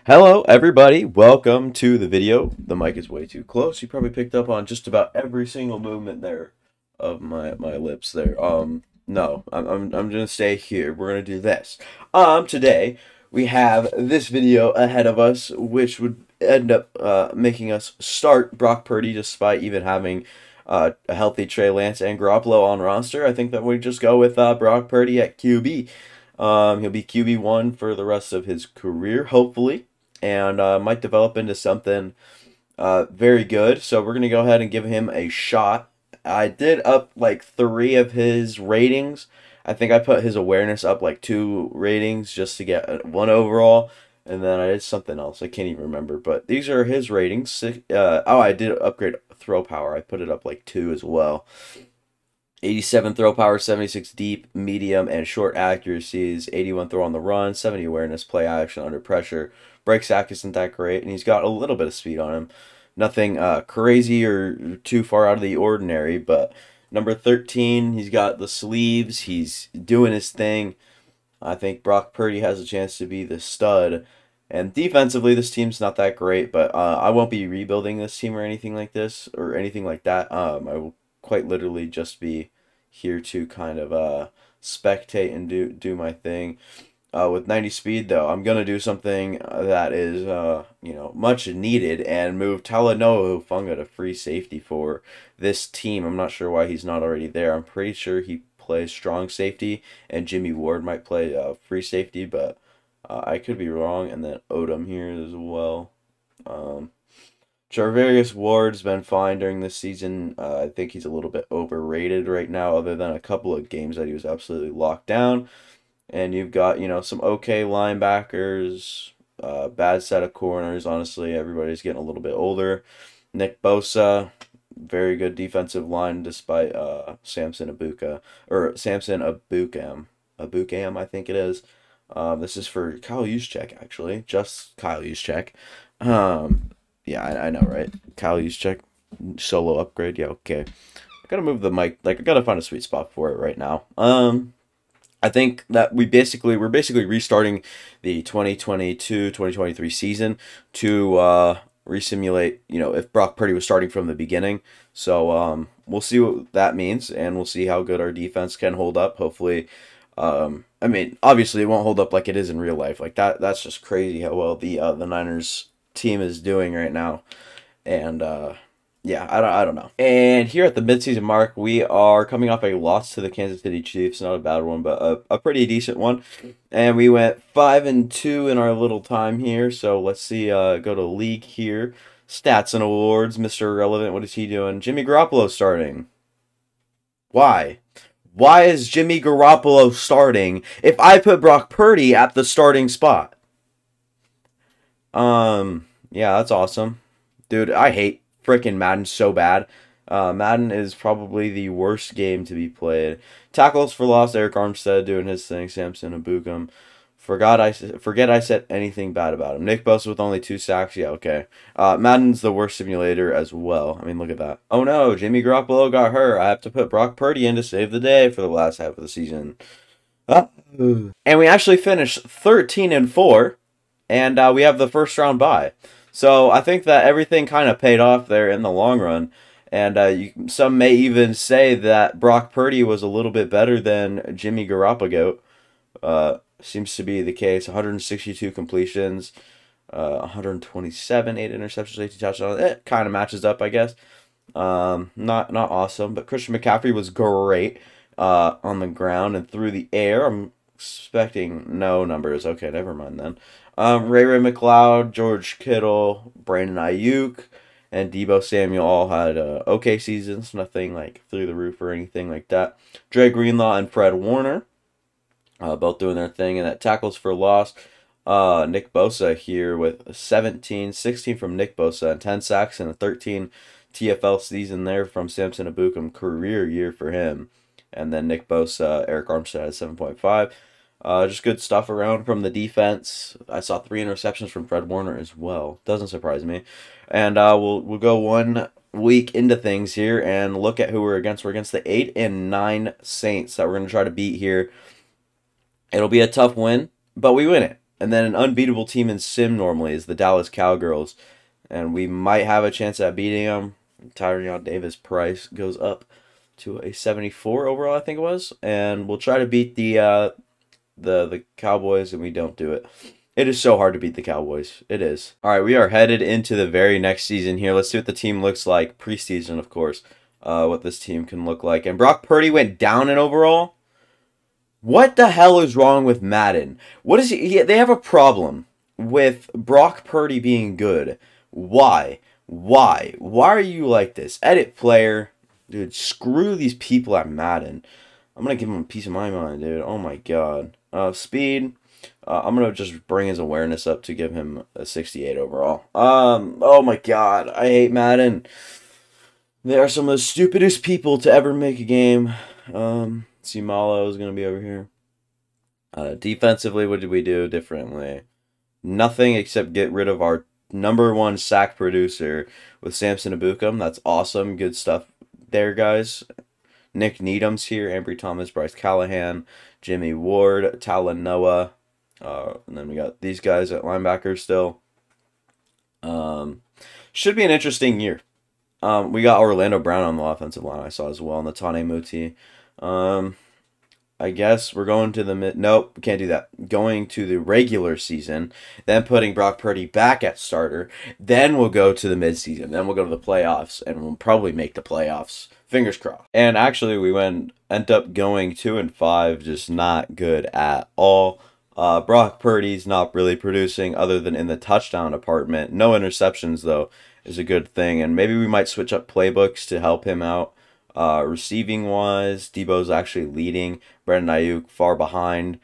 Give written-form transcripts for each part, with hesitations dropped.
Hello, everybody. Welcome to the video. The mic is way too close. You probably picked up on just about every single movement there of my lips there. No, I'm gonna stay here. We're gonna do this. Today we have this video ahead of us, which would end up making us start Brock Purdy despite even having a healthy Trey Lance and Garoppolo on roster. I think that we just go with Brock Purdy at QB. He'll be QB1 for the rest of his career, hopefully, and might develop into something very good. So we're going to go ahead and give him a shot. I did up like 3 of his ratings. I think I put his awareness up like 2 ratings just to get 1 overall. And then I did something else. I can't even remember. But these are his ratings. I did upgrade throw power. I put it up like 2 as well. 87 throw power, 76 deep, medium, and short accuracies, 81 throw on the run, 70 awareness, play action under pressure. Break sack isn't that great, and he's got a little bit of speed on him. Nothing crazy or too far out of the ordinary, but number 13, he's got the sleeves. He's doing his thing. I think Brock Purdy has a chance to be the stud. And defensively, this team's not that great, but I won't be rebuilding this team or anything like this or anything like that. I will quite literally just be here to kind of spectate and do my thing. With 90 speed, though, I'm going to do something that is, much needed and move Talanoa Hufanga to free safety for this team. I'm not sure why he's not already there. I'm pretty sure he plays strong safety, and Jimmy Ward might play free safety, but I could be wrong. And then Odom here as well. Charvarius Ward's been fine during this season. I think he's a little bit overrated right now, other than a couple of games that he was absolutely locked down. And you've got, some okay linebackers, bad set of corners. Honestly, everybody's getting a little bit older. Nick Bosa, very good defensive line despite Samson Ebukam, I think it is. This is for Kyle Juszczyk, actually. Just Kyle Juszczyk. Yeah, I know, right? Kyle Juszczyk, solo upgrade. Yeah, okay. I gotta move the mic. I gotta find a sweet spot for it right now. I think that we're basically restarting the 2022-2023 season to resimulate, if Brock Purdy was starting from the beginning. So we'll see what that means, and we'll see how good our defense can hold up. Hopefully, I mean, obviously it won't hold up like it is in real life. Like that's just crazy how well the Niners team is doing right now. And yeah, I don't know. And here at the midseason mark, we are coming off a loss to the Kansas City Chiefs. Not a bad one, but a pretty decent one. And we went 5-2 in our little time here. So let's see, go to league here. Stats and awards, Mr. Irrelevant. What is he doing? Jimmy Garoppolo starting. Why? Why is Jimmy Garoppolo starting if I put Brock Purdy at the starting spot? Yeah, that's awesome. Dude, I hate freaking Madden so bad. Madden is probably the worst game to be played. Tackles for loss, Eric Armstead doing his thing. Samson Ebukam. Forget I said anything bad about him. Nick Bosa with only 2 sacks. Yeah, okay. Madden's the worst simulator as well. I mean, look at that. Oh no, Jimmy Garoppolo got hurt. I have to put Brock Purdy in to save the day for the last half of the season. And we actually finished 13-4. And we have the first round bye. So I think that everything kind of paid off there in the long run. And some may even say that Brock Purdy was a little bit better than Jimmy Garoppolo. Seems to be the case. 162 completions, 127, 8 interceptions, 18 touchdowns. It kind of matches up, I guess. Not awesome, but Christian McCaffrey was great on the ground and through the air. I'm expecting no numbers. Okay, never mind then. Ray McLeod, George Kittle, Brandon Ayuk, and Deebo Samuel all had okay seasons. Nothing like through the roof or anything like that. Dre Greenlaw and Fred Warner, both doing their thing. And that tackles for loss, Nick Bosa here with 16 from Nick Bosa, and 10 sacks and a 13 TFL season there from Samson Ebukam. Career year for him. And then Nick Bosa, Eric Armstead had 7.5. Just good stuff around from the defense. I saw 3 interceptions from Fred Warner as well. Doesn't surprise me. And we'll go 1 week into things here and look at who we're against. We're against the 8-9 Saints that we're going to try to beat here. It'll be a tough win, but we win it. And then an unbeatable team in Sim normally is the Dallas Cowgirls. And we might have a chance at beating them. Tyrion Davis Price goes up to a 74 overall, I think it was. And we'll try to beat the Cowboys, and we don't do it. It is so hard to beat the Cowboys. It is. All right, we are headed into the very next season here. Let's see what the team looks like. Preseason, of course. What this team can look like. And Brock Purdy went down in overall. What the hell is wrong with Madden? What is he? They have a problem with Brock Purdy being good. Why? Why? Why are you like this? Edit player. Dude, screw these people at Madden. I'm going to give him a piece of my mind, dude. Oh my god. Speed. I'm going to just bring his awareness up to give him a 68 overall. Oh my god. I hate Madden. They are some of the stupidest people to ever make a game. See, Malo is going to be over here. Defensively, what did we do differently? Nothing except get rid of our #1 sack producer with Samson Ebukam. That's awesome. Good stuff there, guys. Nick Needham's here. Ambry Thomas, Bryce Callahan, Jimmy Ward, Talanoa. And then we got these guys at linebacker still. Should be an interesting year. We got Orlando Brown on the offensive line, I saw as well, and the Tane Muti. I guess we're going to the nope, we can't do that. Going to the regular season, then putting Brock Purdy back at starter. Then we'll go to the midseason. Then we'll go to the playoffs, and we'll probably make the playoffs. Fingers crossed. And actually, we end up going 2-5, just not good at all. Brock Purdy's not really producing other than in the touchdown department. No interceptions, though, is a good thing. And maybe we might switch up playbooks to help him out. Receiving-wise, Debo's actually leading. Brandon Ayuk far behind.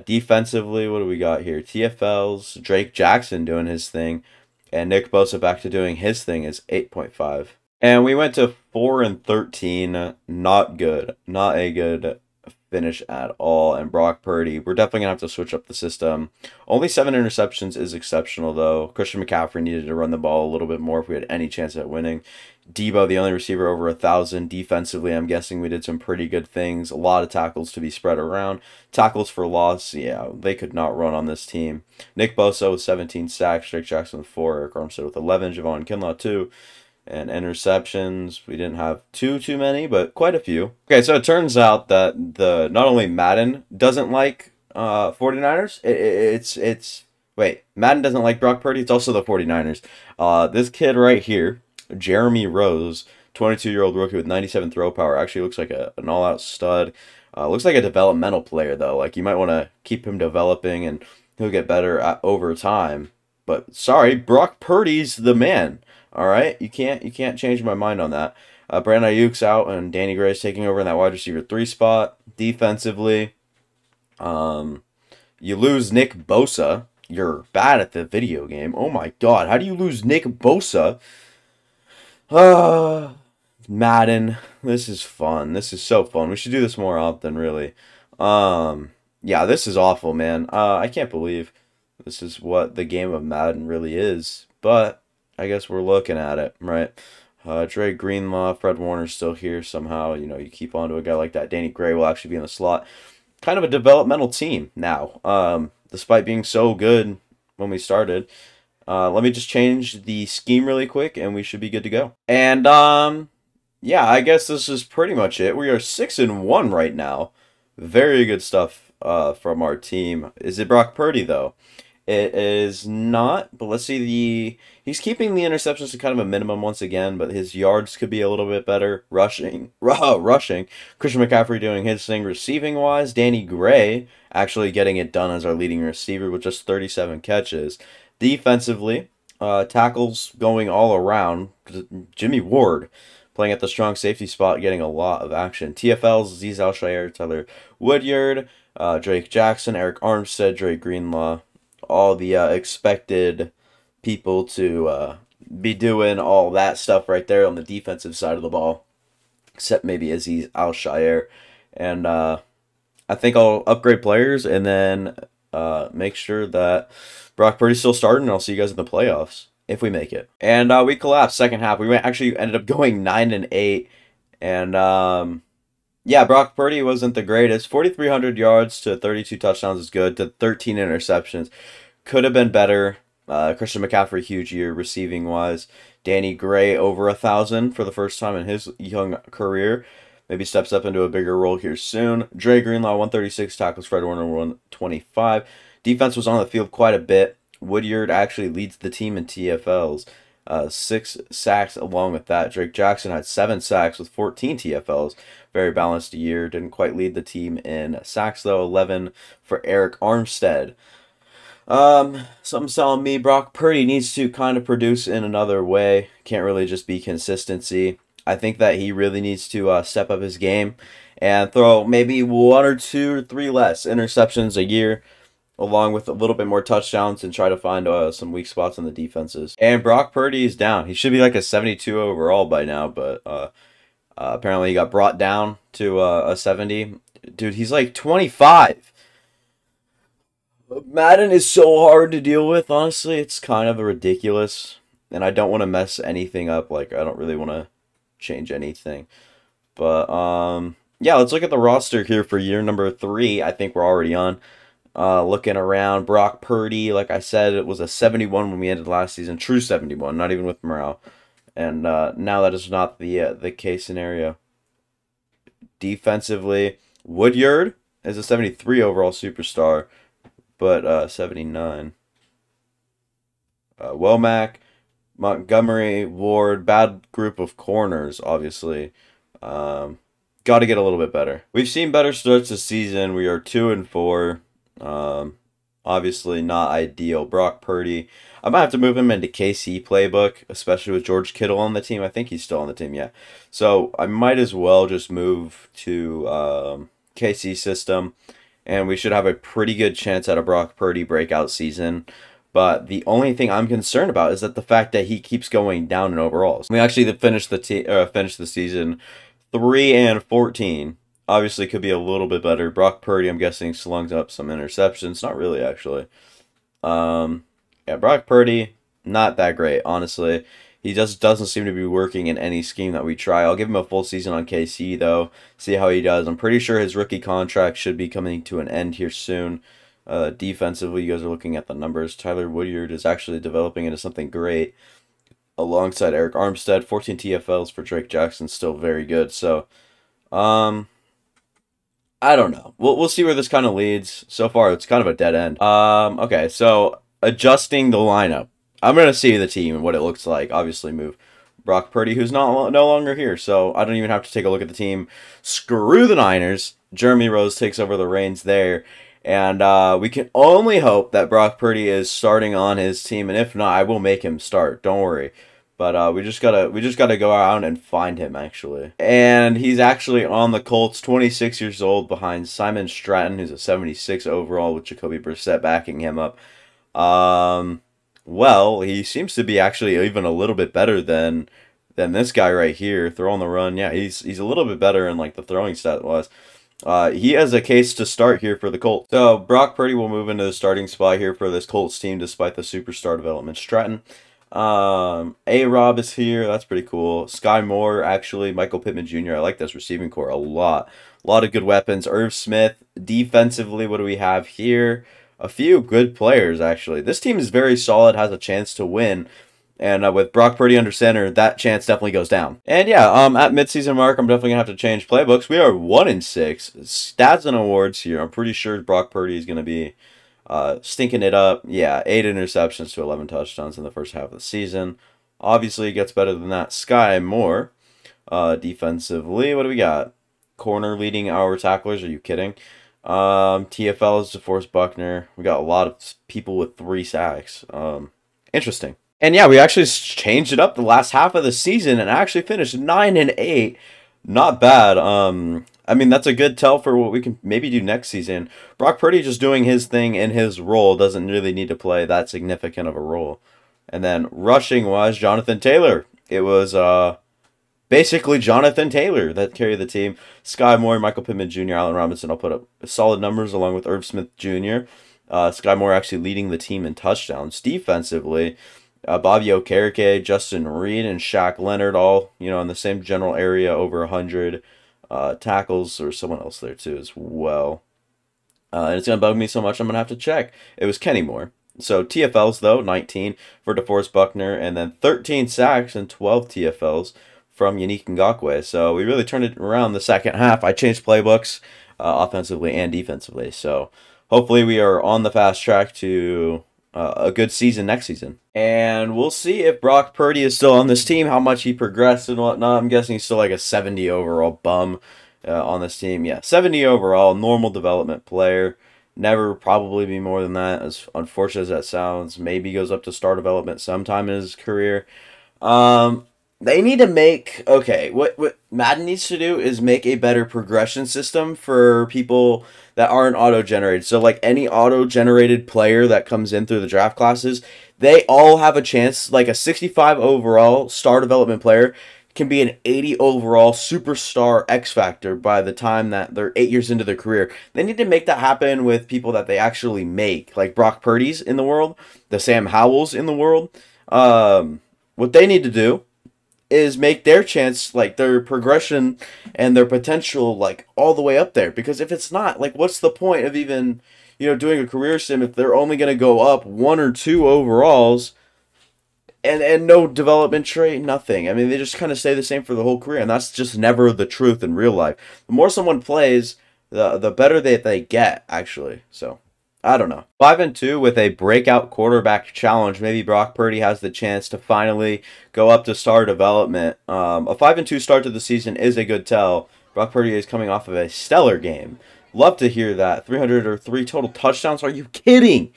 Defensively, what do we got here? TFLs, Drake Jackson doing his thing. And Nick Bosa back to doing his thing is 8.5. And we went to 4-13. Not good. Not a good finish at all. And Brock Purdy, we're definitely going to have to switch up the system. Only 7 interceptions is exceptional, though. Christian McCaffrey needed to run the ball a little bit more if we had any chance at winning. Debo, the only receiver over 1,000. Defensively, I'm guessing we did some pretty good things. A lot of tackles to be spread around. Tackles for loss, yeah, they could not run on this team. Nick Bosa with 17 sacks. Drake Jackson with 4. Eric Armstead with 11. Javon Kinlaw 2. And interceptions, we didn't have too many, but quite a few. Okay, so it turns out that not only Madden doesn't like 49ers, wait, Madden doesn't like Brock Purdy, it's also the 49ers. This kid right here, Jeremy Rose, 22-year-old rookie with 97 throw power, actually looks like an all-out stud. Looks like a developmental player, though. Like, you might want to keep him developing, and he'll get better over time. But, sorry, Brock Purdy's the man. All right, you can't change my mind on that. Brandon Ayuk's out, and Danny Gray's taking over in that wide receiver 3 spot. Defensively, you lose Nick Bosa. You're bad at the video game. Oh my God, how do you lose Nick Bosa? Madden, this is fun. This is so fun. We should do this more often, really. Yeah, this is awful, man. I can't believe this is what the game of Madden really is, but I guess we're looking at it, right? Dre Greenlaw, Fred Warner's still here somehow. You know, you keep on to a guy like that. Danny Gray will actually be in the slot. Kind of a developmental team now, despite being so good when we started. Let me just change the scheme really quick, and we should be good to go. And, yeah, I guess this is pretty much it. We are 6-1 right now. Very good stuff from our team. Is it Brock Purdy, though? It is not, but let's see he's keeping the interceptions to kind of a minimum once again, but his yards could be a little bit better. Rushing. Christian McCaffrey doing his thing receiving-wise. Danny Gray actually getting it done as our leading receiver with just 37 catches. Defensively, tackles going all around. Jimmy Ward playing at the strong safety spot, getting a lot of action. TFLs, Azeez Al-Shaair, Tyler Woodyard, Drake Jackson, Eric Armstead, Dre Greenlaw. All the expected people to be doing all that stuff right there on the defensive side of the ball, except maybe Azeez Al-Shaair. And I think I'll upgrade players and then make sure that Brock Purdy's still starting, and I'll see you guys in the playoffs if we make it. And we collapsed second half. We actually ended up going 9-8, and Yeah, Brock Purdy wasn't the greatest. 4,300 yards to 32 touchdowns is good, to 13 interceptions. Could have been better. Christian McCaffrey, huge year receiving wise. Danny Gray over 1,000 for the first time in his young career. Maybe steps up into a bigger role here soon. Dre Greenlaw 136 tackles. Fred Warner 125. Defense was on the field quite a bit. Woodyard actually leads the team in TFLs. 6 sacks along with that. Drake Jackson had 7 sacks with 14 TFLs. Very balanced year. Didn't quite lead the team in sacks though. 11 for Eric Armstead. Something's telling me Brock Purdy needs to kind of produce in another way. Can't really just be consistency. I think that he really needs to step up his game and throw maybe 1 or 2 or 3 less interceptions a year, along with a little bit more touchdowns, and try to find some weak spots in the defenses. And Brock Purdy is down. He should be like a 72 overall by now, but apparently he got brought down to a 70. Dude, he's like 25. Madden is so hard to deal with, honestly. It's kind of ridiculous. And I don't want to mess anything up. Like, I don't really want to change anything. But, yeah, let's look at the roster here for year number 3. I think we're already on. Looking around, Brock Purdy, like I said, it was a 71 when we ended last season. True 71, not even with morale. And now that is not the case scenario. Defensively, Woodyard is a 73 overall superstar, but 79. Womack, Montgomery, Ward, bad group of corners, obviously. Got to get a little bit better. We've seen better starts this season. We are 2-4. Obviously not ideal. Brock Purdy, I might have to move him into KC playbook, especially with George Kittle on the team. I think he's still on the team, yeah. So I might as well just move to KC system, and we should have a pretty good chance at a Brock Purdy breakout season. But the only thing I'm concerned about is that the fact that he keeps going down in overalls. We actually finished the season 3-14. Obviously, could be a little bit better. Brock Purdy, I'm guessing, slungs up some interceptions. Not really, actually. Yeah, Brock Purdy, not that great, honestly. He just doesn't seem to be working in any scheme that we try. I'll give him a full season on KC, though. See how he does. I'm pretty sure his rookie contract should be coming to an end here soon. Defensively, you guys are looking at the numbers. Tyler Woodyard is actually developing into something great. Alongside Eric Armstead, 14 TFLs for Drake Jackson, still very good. So, I don't know. We'll see where this kind of leads. So far, it's kind of a dead end. Okay, so adjusting the lineup. I'm going to see the team and what it looks like. Obviously, move Brock Purdy, who's no longer here, so I don't even have to take a look at the team. Screw the Niners. Jeremy Rose takes over the reins there. And we can only hope that Brock Purdy is starting on his team, and if not, I will make him start. Don't worry. But we just gotta go out and find him, actually. And he's actually on the Colts, 26 years old, behind Simon Stratton, who's a 76 overall, with Jacoby Brissett backing him up. Well, he seems to be actually even a little bit better than this guy right here, throwing the run. Yeah, he's a little bit better in like the throwing stat was. He has a case to start here for the Colts. So Brock Purdy will move into the starting spot here for this Colts team, despite the superstar development. Stratton. A-Rob is here. That's pretty cool. Sky Moore, actually. Michael Pittman Jr. I like this receiving core a lot. A lot of good weapons. Irv Smith. Defensively, what do we have here? A few good players, actually. This team is very solid, has a chance to win. And with Brock Purdy under center, that chance definitely goes down. And yeah, at midseason mark, I'm definitely going to have to change playbooks. We are 1-6. Stats and awards here. I'm pretty sure Brock Purdy is going to be stinking it up. Yeah, 8 interceptions to 11 touchdowns in the first half of the season. Obviously, it gets better than that. Sky Moore. Defensively, what do we got? Corner leading our tacklers. Are you kidding? TFL is DeForest Buckner. We got a lot of people with 3 sacks. Interesting. And yeah, we actually changed it up the last half of the season and actually finished 9-8. Not bad. I mean, that's a good tell for what we can maybe do next season. Brock Purdy just doing his thing in his role, doesn't really need to play that significant of a role. And then rushing-wise, Jonathan Taylor. It was basically Jonathan Taylor that carried the team. Sky Moore, Michael Pittman Jr., Allen Robinson all put up solid numbers along with Irv Smith Jr. Sky Moore actually leading the team in touchdowns. Defensively, Bobby Okereke, Justin Reed, and Shaq Leonard all, in the same general area, over 100. tackles, or someone else there too as well. And it's going to bug me so much I'm going to have to check. It was Kenny Moore. So TFLs, though, 19 for DeForest Buckner, and then 13 sacks and 12 TFLs from Yannick Ngakoue. So we really turned it around the second half. I changed playbooks offensively and defensively. So hopefully we are on the fast track to a good season next season. And we'll see if Brock Purdy is still on this team, how much he progressed and whatnot. I'm guessing he's still like a 70 overall bum on this team. Yeah, 70 overall, normal development player. Never probably be more than that, as unfortunate as that sounds. Maybe goes up to star development sometime in his career. They need to make, okay, what Madden needs to do is make a better progression system for people that aren't auto-generated. So, like, any auto-generated player that comes in through the draft classes, they all have a chance, like a 65 overall star development player can be an 80 overall superstar X Factor by the time that they're 8 years into their career. They need to make that happen with people that they actually make, like Brock Purdy's in the world, the Sam Howells in the world. What they need to do is make their chance, like their progression and their potential, like all the way up there. Because if it's not, like, what's the point of even, doing a career sim if they're only going to go up 1 or 2 overalls? And no development trait, nothing. I mean, they just kind of stay the same for the whole career, and that's just never the truth in real life. The more someone plays, the better they get, actually. So, I don't know. 5-2 with a breakout quarterback challenge. Maybe Brock Purdy has the chance to finally go up to star development. A 5-2 start to the season is a good tell. Brock Purdy is coming off of a stellar game. Love to hear that. 303 total touchdowns. Are you kidding?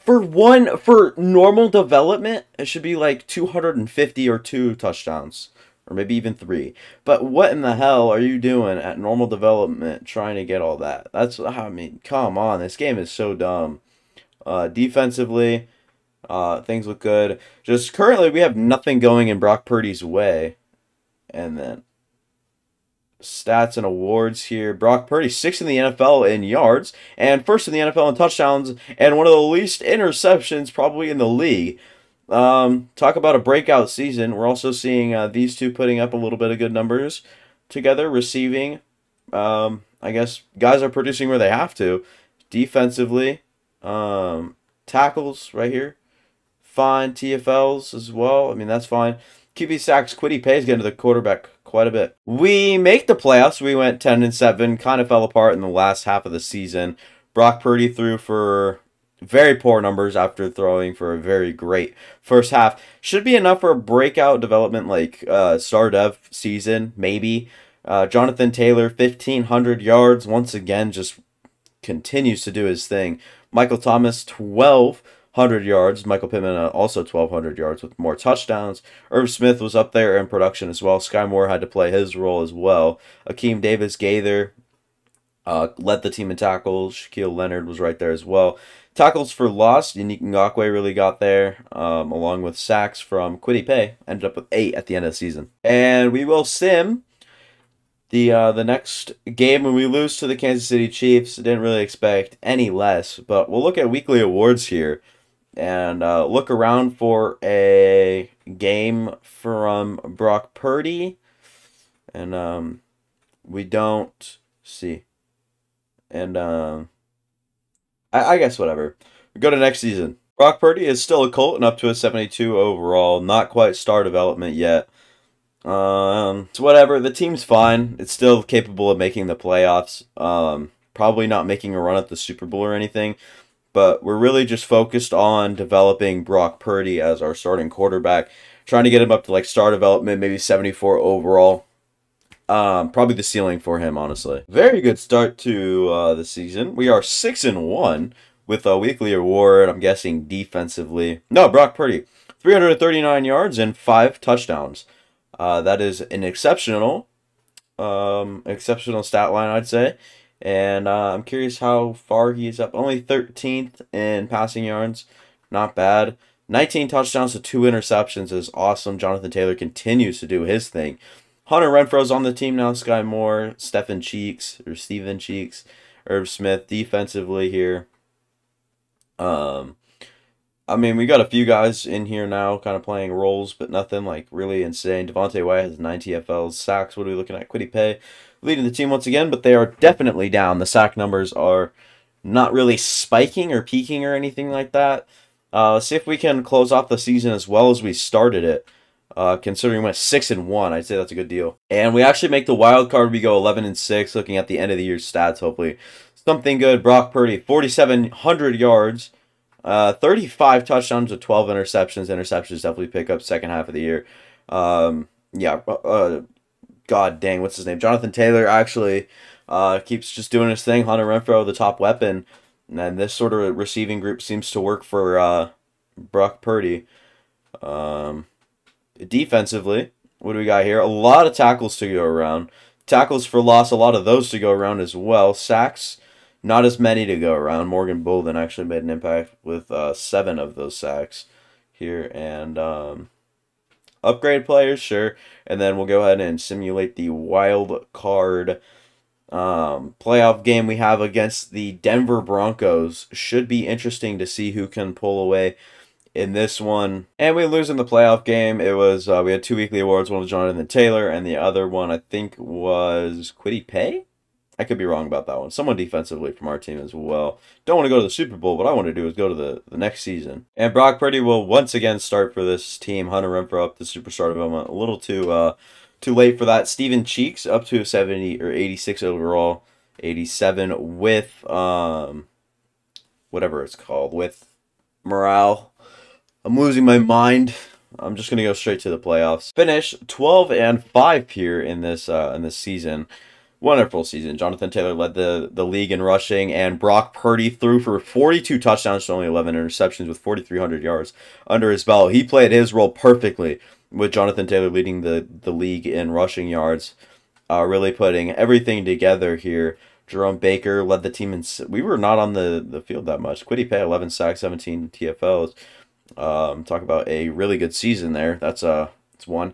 For normal development, it should be like 250 or 2 touchdowns, or maybe even 3. But what in the hell are you doing at normal development trying to get all that? I mean, come on, this game is so dumb. Defensively, things look good. Just currently, we have nothing going in Brock Purdy's way. And then stats and awards here. Brock Purdy, 6th in the NFL in yards, and 1st in the NFL in touchdowns, and one of the least interceptions probably in the league. Talk about a breakout season. We're also seeing these two putting up a little bit of good numbers together. Receiving, I guess guys are producing where they have to. Defensively, tackles right here. Fine. TFLs as well. I mean, that's fine. QB sacks, Kwity Paye's getting to the quarterback quite a bit. We make the playoffs. We went 10-7. Kind of fell apart in the last half of the season. Brock Purdy threw for very poor numbers after throwing for a very great first half. Should be enough for a breakout development like star dev season, maybe. Jonathan Taylor, 1,500 yards. Once again, just continues to do his thing. Michael Thomas, 1,200 yards. Michael Pittman also 1,200 yards with more touchdowns. Irv Smith was up there in production as well. Sky Moore had to play his role as well. Akeem Davis-Gaither led the team in tackles. Shaquille Leonard was right there as well. Tackles for loss, Yannick Ngakoue really got there, along with sacks from Kwity Paye. Ended up with 8 at the end of the season. And we will sim the next game when we lose to the Kansas City Chiefs. Didn't really expect any less, but we'll look at weekly awards here and look around for a game from Brock Purdy, and we don't see, and I guess whatever. We go to next season. Brock Purdy is still a Colt and up to a 72 overall. Not quite star development yet. It's whatever. The team's fine. It's still capable of making the playoffs. Probably not making a run at the Super Bowl or anything. But we're really just focused on developing Brock Purdy as our starting quarterback. Trying to get him up to like star development, maybe 74 overall. Probably the ceiling for him, honestly. Very good start to the season. We are 6-1 with a weekly award. I'm guessing defensively. No, Brock Purdy, 339 yards and 5 touchdowns. That is an exceptional stat line, I'd say. And I'm curious how far he is up. Only 13th in passing yards. Not bad. 19 touchdowns to 2 interceptions is awesome. Jonathan Taylor continues to do his thing. Hunter Renfro's on the team now. Sky Moore, Stephen Cheeks, Irv Smith defensively here. I I mean, we got a few guys in here now kind of playing roles, but nothing like really insane. Devontae White has 9 TFLs. Sacks, what are we looking at? Quiddy Pay leading the team once again, but they are definitely down. The sack numbers are not really spiking or peaking or anything like that. Let's see if we can close off the season as well as we started it. Considering we went 6-1, I'd say that's a good deal. And we actually make the wild card. We go 11-6. Looking at the end of the year stats, hopefully something good. Brock Purdy, 4,700 yards, 35 touchdowns with 12 interceptions. Interceptions definitely pick up second half of the year. Yeah. God dang, what's his name? Jonathan Taylor actually keeps just doing his thing. Hunter Renfrow, the top weapon, and this sort of receiving group seems to work for Brock Purdy. Defensively, what do we got here? A lot of tackles to go around. Tackles for loss, a lot of those to go around as well. Sacks, not as many to go around. Morgan Bolden actually made an impact with 7 of those sacks here. And upgrade players, sure. And then we'll go ahead and simulate the wild card playoff game we have against the Denver Broncos. Should be interesting to see who can pull away in this one. And we lose in the playoff game. It was we had 2 weekly awards. One was Jonathan Taylor, and the other one I think was Quiddy Pay. I could be wrong about that one. Someone defensively from our team as well. Don't want to go to the Super Bowl. What I want to do is go to the next season. And Brock Purdy will once again start for this team. Hunter Renfrow up to superstar development. A little too late for that. Steven Cheeks up to 70 or 86 overall. 87 with whatever it's called, with morale. I'm losing my mind. I'm just gonna go straight to the playoffs. Finish 12-5 here in this season. Wonderful season. Jonathan Taylor led the league in rushing, and Brock Purdy threw for 42 touchdowns to only 11 interceptions with 4,300 yards under his belt. He played his role perfectly, with Jonathan Taylor leading the league in rushing yards, really putting everything together here. Jerome Baker led the team in. We were not on the field that much. Quiddy Pay 11 sacks, 17 TFLs. Talk about a really good season there. That's one.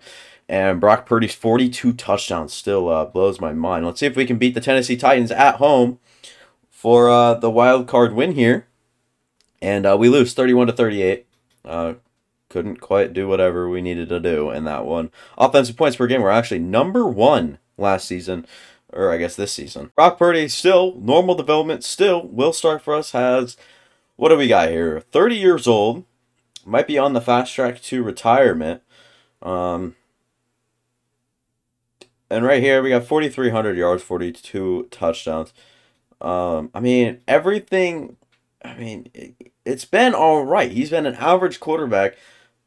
And Brock Purdy's 42 touchdowns still blows my mind. Let's see if we can beat the Tennessee Titans at home for the wild card win here. And we lose 31-38. Couldn't quite do whatever we needed to do in that one. Offensive points per game were actually #1 last season, or I guess this season. Brock Purdy still normal development, still will start for us. Has, what do we got here? 30 years old. Might be on the fast track to retirement. And right here, we got 4,300 yards, 42 touchdowns. I mean, everything, it's been all right. He's been an average quarterback.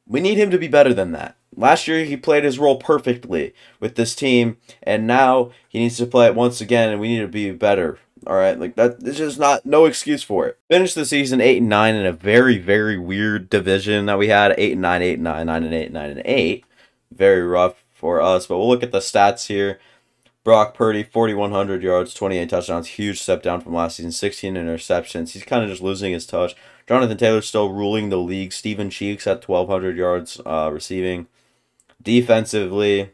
We need him to be better than that. Last year, he played his role perfectly with this team, and now he needs to play it once again, and we need to be better. All right, like that. There's just no excuse for it. Finished the season 8-9 in a very, very weird division that we had. 8-9, 8-9, 9-8, 9-8. Very rough for us, but we'll look at the stats here. Brock Purdy, 4,100 yards, 28 touchdowns. Huge step down from last season. 16 interceptions. He's kind of just losing his touch. Jonathan Taylor still ruling the league. Steven Cheeks at 1,200 yards receiving. Defensively,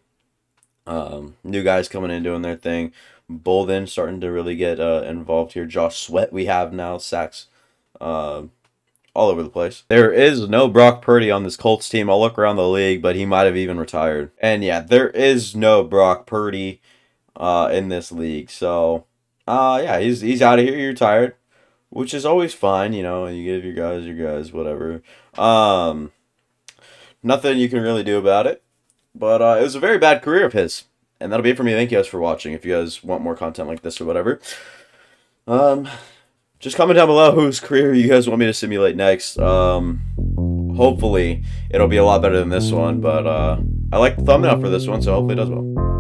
new guys coming in doing their thing. Bolden starting to really get involved here. Josh Sweat we have now. Sacks all over the place. There is no Brock Purdy on this Colts team. I'll look around the league, but he might have even retired. And yeah, there is no Brock Purdy in this league. So, yeah, he's out of here. He retired, which is always fine. You know, you give your guys, whatever. Nothing you can really do about it. But it was a very bad career of his. And that'll be it for me. Thank you guys for watching. If you guys want more content like this or whatever, just comment down below whose career you guys want me to simulate next. Hopefully, it'll be a lot better than this one. But I like the thumbnail for this one, so hopefully it does well.